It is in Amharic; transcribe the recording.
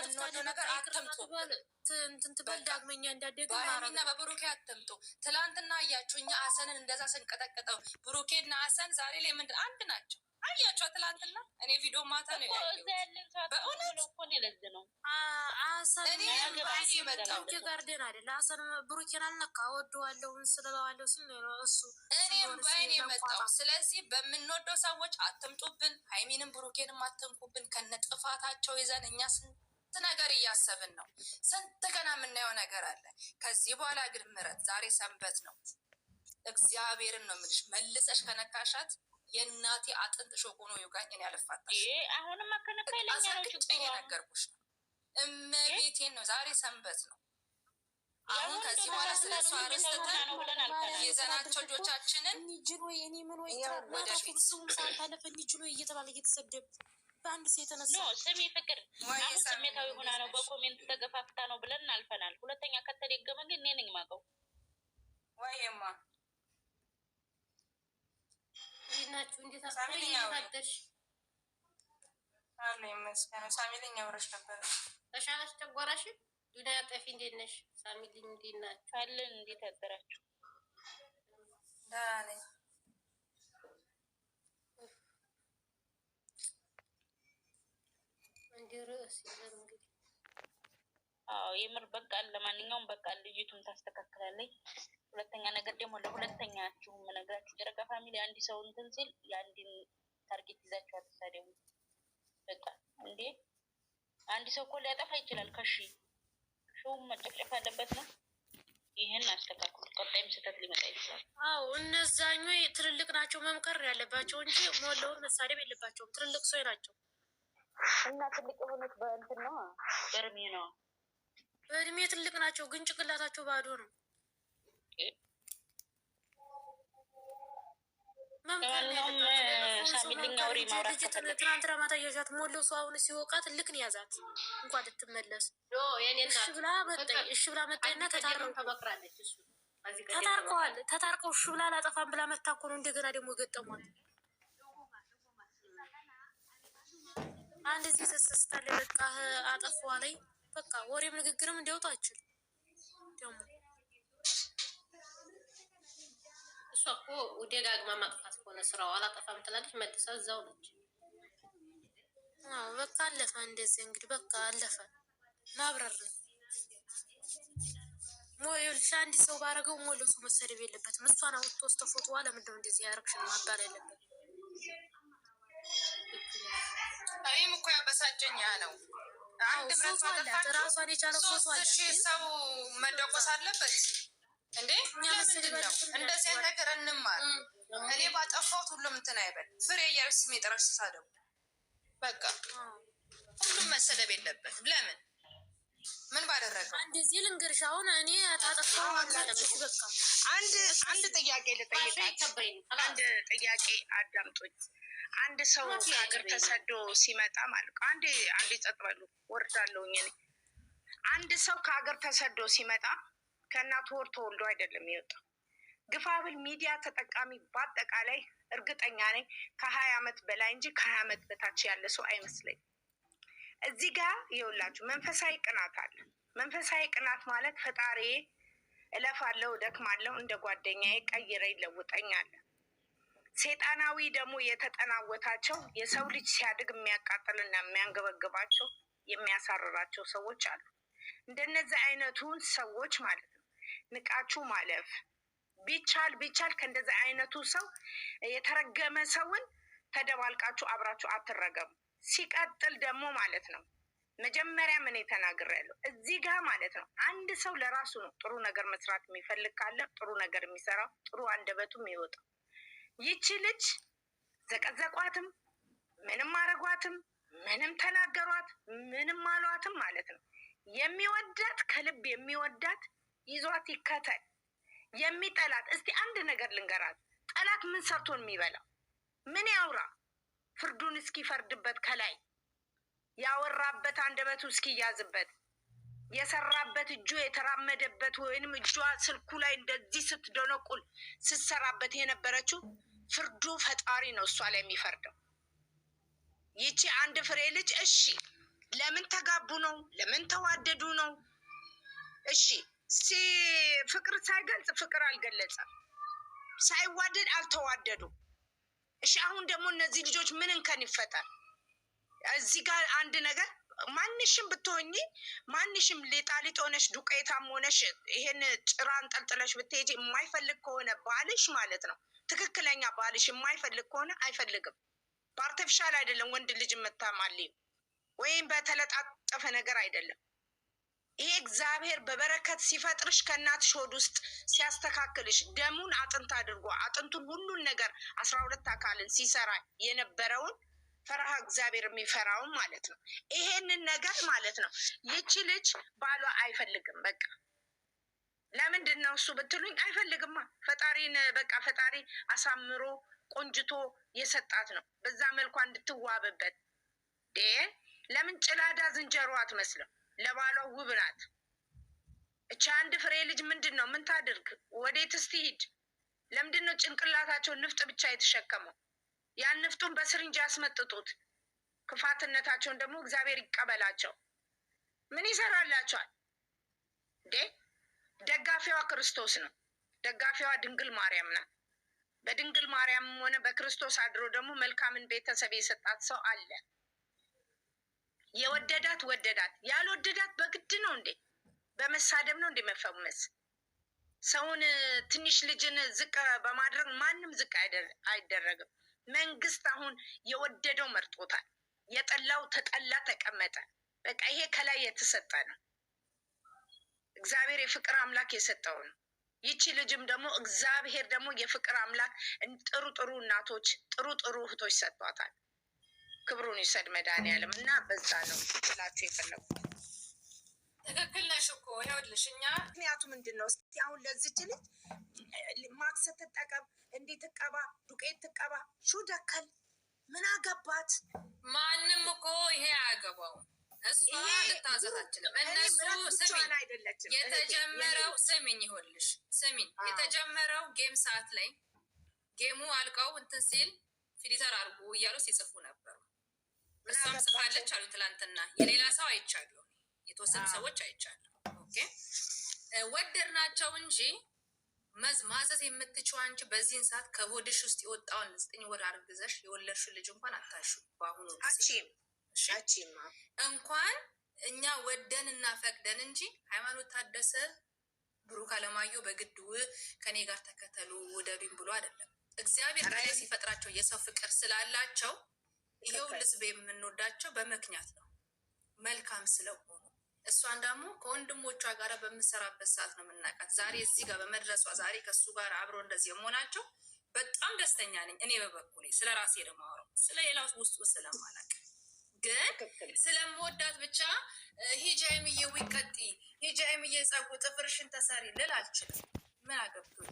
በምንወደው ነገር አትምጡ። እንትን ትበል ዳግመኛ እንዳደገ በሀይሚና በብሩኬ አትምጡ። ትላንትና አያችሁ እኛ አሰንን እንደዛ ስንቀጠቅጠው ብሩኬና አሰን ዛሬ ላይ ምንድን አንድ ናቸው። አያቸው ትላንትና እኔ ቪዲዮ ማታ ነው በእውነት ነው ጋርደን አይደለ አሰን ብሩኬን አልነካ ወደዋለሁ ስለለዋለሁ ስል እሱ እኔም በአይኔ የመጣው። ስለዚህ በምንወደው ሰዎች አትምጡብን። ሀይሚንም ብሩኬንም አትንኩብን። ከነ ጥፋታቸው ይዘን እኛ ስንት ነገር እያሰብን ነው። ስንት ገና የምናየው ነገር አለ። ከዚህ በኋላ ግን ምረት ዛሬ ሰንበት ነው። እግዚአብሔርን ነው የምልሽ። መልሰሽ ከነካሻት የእናቴ አጥንት ሾክ ሆኖ ይውጋኝ። እኔ አልፋታሽ። አሁንም አሳክጭ እየነገርኩሽ ነው። እመቤቴን ነው። ዛሬ ሰንበት ነው። አሁን ከዚህ በኋላ ስለሱ አርስተን የዘናቸው ልጆቻችንን ወደፊት ሳታለፈ ጅሎ እየተባለ እየተሰደብ በአንድ ሴት የተነሳ ስሜ ፍቅር አሁን ስሜታዊ ሆና ነው በኮሜንት ተገፋፍታ ነው ብለን አልፈናል። ሁለተኛ ከተደገመ ግን እኔ ነኝ የማውቀው። ወይማ ናችሁ እንዴት አስፈላጊ አለ ይመስገን። ሳሚልኝ አብረሽ ነበር ተሻለሽ ተጓራሽ ዱንያ ጠፊ እንዴት ነሽ? ሳሚልኝ እንዴት ናችሁ? አለን እንዴት አደራችሁ? ደህና ነኝ። ርዕስ ይዘን እንግዲህ የምር በቃ ለማንኛውም በቃ ልጅቱን ታስተካክላለች። ሁለተኛ ነገር ደግሞ ለሁለተኛችሁም ነገራችሁ ጨረቃ ፋሚሊ አንድ ሰው እንትን ሲል የአንድን ታርጌት ይዛችሁ አትሳደቡ። በቃ እንዴ አንድ ሰው እኮ ሊያጠፋ ይችላል። ሾውም መጨፍጨፍ አለበት ነው። ይህን አስተካክሉ። ቀጣይም ስህተት ሊመጣ ይችላል። እነዛኞ ትልልቅ ናቸው መምከር ያለባቸው እንጂ ሞላውን መሳደብ የለባቸውም። ትልልቅ ሰው ናቸው እና ትልቅ የሆኑት በእንትን ነው በእድሜ ነው። በእድሜ ትልቅ ናቸው ግን ጭንቅላታቸው ባዶ ነው። ትናንትና ማታ እያዣት ሞለው ሰው አሁን ሲወቃት ትልቅ ነው ያዛት እንኳን ልትመለስ እሺ ብላ መጣይና ተታርቀው እሺ ብላ አላጠፋም ብላ መታ እኮ ነው እንደገና ደግሞ ገጠሟል። አንድ ዚህ ተሰስታለ በቃ አጠፋዋ ላይ በቃ ወሬም ንግግርም እንዲያወጡ አይችል ደግሞ እሷ እኮ ደጋግማ ማጥፋት ሆነ ስራው። አላጠፋም ትላለች መልሳ እዛው ነች። በቃ አለፈ እንደዚህ እንግዲህ በቃ አለፈ። ማብረር ነው ሞልሽ አንድ ሰው ባረገው ሞሎ ሰው መሰደብ የለበትም። እሷን አውጥቶ ስተፎቶዋ ለምንድነው እንደዚህ ያረክሽን ማባል ያለበት? እኔም እኮ ያበሳጨኝ ያ ነው። አንድ ብረት ራሷን የቻለ ፎቶ አለ። ሰው መደቆስ አለበት እንዴ? ለምንድን ነው እንደዚህ ነገር እንማር። እኔ ባጠፋሁት ሁሉም እንትን አይበል። ፍሬ እያለች ስሜ ጥረሽ ተሳደቡ። በቃ ሁሉም መሰደብ የለበትም። ለምን ምን ባደረገ አንድ እዚህ ልንገርሽ። አሁን እኔ ታጠፋው አላለምሽ። በቃ አንድ ጥያቄ ልጠይቃችሁ። አንድ ጥያቄ አዳምጡኝ። አንድ ሰው ከሀገር ተሰዶ ሲመጣ ማለት አንዴ ጸጥ በሉ ወርዳለሁኝ። እኔ አንድ ሰው ከሀገር ተሰዶ ሲመጣ ከእናቱ ወር ተወልዶ አይደለም የወጣው። ግፋብል ሚዲያ ተጠቃሚ በአጠቃላይ እርግጠኛ ነኝ ከ20 ዓመት በላይ እንጂ ከ20 ዓመት በታች ያለ ሰው አይመስለኝም። እዚህ ጋር ይኸውላችሁ መንፈሳዊ ቅናት አለ። መንፈሳዊ ቅናት ማለት ፈጣሪ እለፋለሁ ደክማለሁ እንደ ጓደኛዬ ቀይረኝ ለውጠኝ አለ። ሴጣናዊ ደግሞ የተጠናወታቸው የሰው ልጅ ሲያድግ የሚያቃጥልና የሚያንገበግባቸው የሚያሳርራቸው ሰዎች አሉ። እንደነዚህ አይነቱን ሰዎች ማለት ነው ንቃችሁ ማለፍ ቢቻል ከእንደዚህ አይነቱ ሰው የተረገመ ሰውን ተደባልቃችሁ አብራችሁ አትረገሙ። ሲቀጥል ደግሞ ማለት ነው መጀመሪያ ምን ተናግሬያለሁ እዚህ ጋር ማለት ነው አንድ ሰው ለራሱ ነው ጥሩ ነገር መስራት የሚፈልግ ካለ ጥሩ ነገር የሚሰራው ጥሩ አንደበቱም የሚወጣው። ይቺ ልጅ ዘቀዘቋትም ምንም አረጓትም ምንም ተናገሯት ምንም አሏትም ማለት ነው የሚወዳት ከልብ የሚወዳት ይዟት ይከተል። የሚጠላት እስቲ አንድ ነገር ልንገራት። ጠላት ምን ሰርቶን የሚበላው ምን ያውራ? ፍርዱን እስኪፈርድበት ከላይ ያወራበት አንደበቱ እስኪያዝበት የሰራበት እጁ የተራመደበት ወይንም እጇ ስልኩ ላይ እንደዚህ ስትደነቁል ስትሰራበት የነበረችው ፍርዱ ፈጣሪ ነው እሷ ላይ የሚፈርደው። ይቺ አንድ ፍሬ ልጅ እሺ ለምን ተጋቡ ነው? ለምን ተዋደዱ ነው? እሺ ፍቅር ሳይገልጽ ፍቅር አልገለጸም፣ ሳይዋደድ አልተዋደዱም። እሺ አሁን ደግሞ እነዚህ ልጆች ምን እንከን ይፈጠር? እዚህ ጋር አንድ ነገር ማንሽም ብትሆኚ ማንሽም ሌጣሊጥ ሆነሽ ዱቄታም ሆነሽ ይሄን ጭራ አንጠልጥለሽ ብትሄጂ የማይፈልግ ከሆነ ባልሽ ማለት ነው፣ ትክክለኛ ባልሽ የማይፈልግ ከሆነ አይፈልግም። በአርቲፊሻል አይደለም ወንድ ልጅ የምታማልኝ ወይም በተለጣጠፈ ነገር አይደለም። ይሄ እግዚአብሔር በበረከት ሲፈጥርሽ ከእናትሽ ሆድ ውስጥ ሲያስተካክልሽ ደሙን አጥንት አድርጎ አጥንቱን ሁሉን ነገር 12 አካልን ሲሰራ የነበረውን ፈረሃ እግዚአብሔር የሚፈራውን ማለት ነው። ይሄንን ነገር ማለት ነው ይቺ ልጅ ባሏ አይፈልግም። በቃ ለምንድን ነው እሱ ብትሉኝ አይፈልግማ። ፈጣሪን በቃ ፈጣሪ አሳምሮ ቆንጅቶ የሰጣት ነው በዛ መልኳ እንድትዋብበት። ለምን ጭላዳ ዝንጀሮ አትመስልም? ለባሏ ውብ ናት። እቻ አንድ ፍሬ ልጅ ምንድን ነው ምን ታድርግ? ወዴትስ ትሂድ? ለምንድን ነው ጭንቅላታቸውን ንፍጥ ብቻ የተሸከመው? ያን ንፍጡን በስሪንጅ ያስመጥጡት። ክፋትነታቸውን ደግሞ እግዚአብሔር ይቀበላቸው። ምን ይሰራላቸዋል? ደጋፊዋ ክርስቶስ ነው። ደጋፊዋ ድንግል ማርያም ናት። በድንግል ማርያምም ሆነ በክርስቶስ አድሮ ደግሞ መልካምን ቤተሰብ የሰጣት ሰው አለ። የወደዳት ወደዳት፣ ያልወደዳት በግድ ነው እንዴ? በመሳደብ ነው እንዴ መፈመስ? ሰውን ትንሽ ልጅን ዝቅ በማድረግ ማንም ዝቅ አይደረግም። መንግስት አሁን የወደደው መርጦታል፣ የጠላው ተጠላ ተቀመጠ። በቃ ይሄ ከላይ የተሰጠ ነው። እግዚአብሔር የፍቅር አምላክ የሰጠው ነው። ይቺ ልጅም ደግሞ እግዚአብሔር ደግሞ የፍቅር አምላክ ጥሩ ጥሩ እናቶች ጥሩ ጥሩ እህቶች ሰጥቷታል። ክብሩን ይሰድ መድኃኒዓለም። እና በዛ ነው ብላችሁ የፈለጉት። ትክክል ነሽ እኮ ይኸውልሽ፣ እኛ ምክንያቱ ምንድን ነው? እስኪ አሁን ለዚች ልጅ ማክስ ትጠቀም፣ እንዲህ ትቀባ፣ ዱቄት ትቀባ፣ ሹ ደከል ምን አገባት? ማንም እኮ ይሄ አያገባው። እሷ ልታዘዝ አትችልም። እነሱ ስሚኝ፣ የተጀመረው ስሚኝ፣ ይኸውልሽ ስሚኝ፣ የተጀመረው ጌም ሰዓት ላይ ጌሙ አልቀው እንትን ሲል ፊሊተር አድርጉ እያሉ ሲጽፉ ነበሩ። እሷም ጽፋለች አሉ ትላንትና። የሌላ ሰው አይቻለሁ፣ የተወሰኑ ሰዎች አይቻለሁ። ኦኬ ወደድናቸው እንጂ ማዘዝ የምትችው አንቺ በዚህን ሰዓት ከሆድሽ ውስጥ የወጣውን 9 ወር አርግዘሽ የወለድሽው ልጅ እንኳን አታሹ። በአሁኑ እንኳን እኛ ወደን እና ፈቅደን እንጂ ሃይማኖት ታደሰ ብሩክ አለማየሁ በግድ ከኔ ጋር ተከተሉ ውደዱኝ ብሎ አይደለም። እግዚአብሔር ላይ ሲፈጥራቸው የሰው ፍቅር ስላላቸው ይሄው ልዝብ የምንወዳቸው በምክንያት ነው፣ መልካም ስለሆኑ። እሷን ደግሞ ከወንድሞቿ ጋር በምሰራበት ሰዓት ነው የምናውቃት። ዛሬ እዚህ ጋር በመድረሷ ዛሬ ከሱ ጋር አብሮ እንደዚህ የመሆናቸው በጣም ደስተኛ ነኝ። እኔ በበኩሌ ስለ ራሴ ነው የማወራው፣ ስለ ሌላው ውስጡ ስለማላውቅ ግን ስለምወዳት ብቻ ሂጂ ሀይሚዬ ዊቀጢ ሂጂ ሀይሚዬ ጸጉር ጥፍርሽን ተሰሪ ልል አልችልም። ምን አገብቶኝ